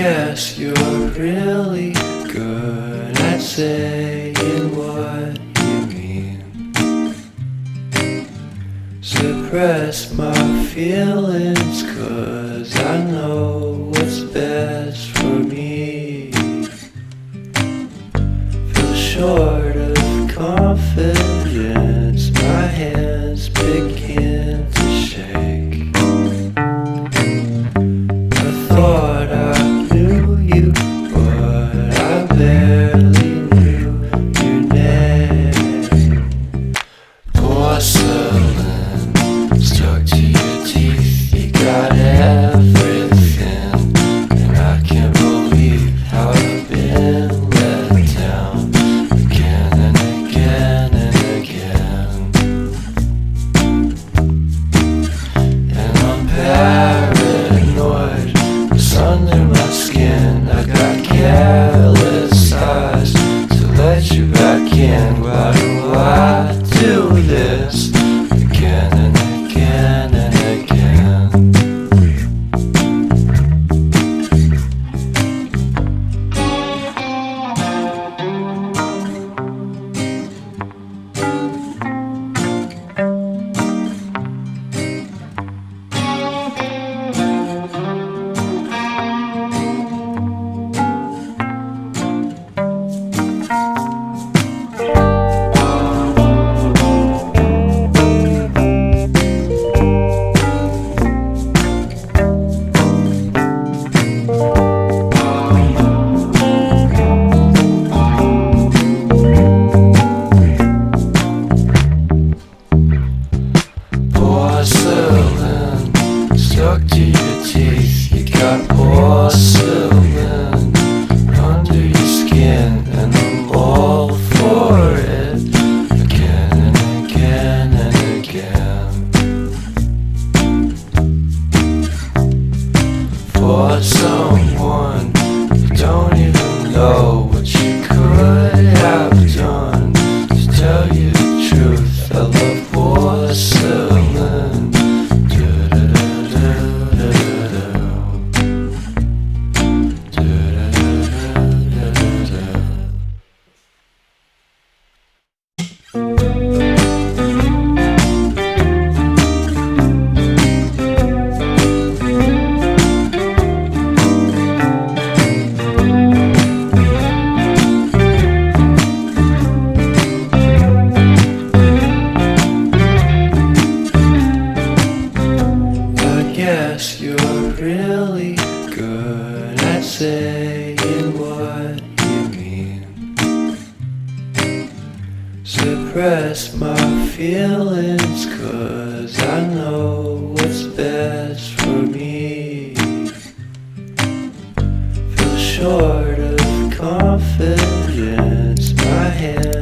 guess you're really good at saying what you mean. Suppress my feelings 'cause I know what's best for me. Feel short of confidence, my hands begin to shake. I thought I knew you, but I barely knew your name. Porcelain stuck to your teeth, you got everything, and I can't believe how I've been let down again and again and again. And I'm paranoid, it's under my skin. I got careless eyes to let you back in. Why do I do this again and again and again? Porcelain stuck to your teeth, you got porcelain under your skin, and I'm all for it again and again and again. For someone you don't even know what you could have done. To tell you the truth, I love porcelain. Guess you're really good at saying what you mean. Suppress my feelings 'cause I know what's best for me. Feel short of confidence, my hands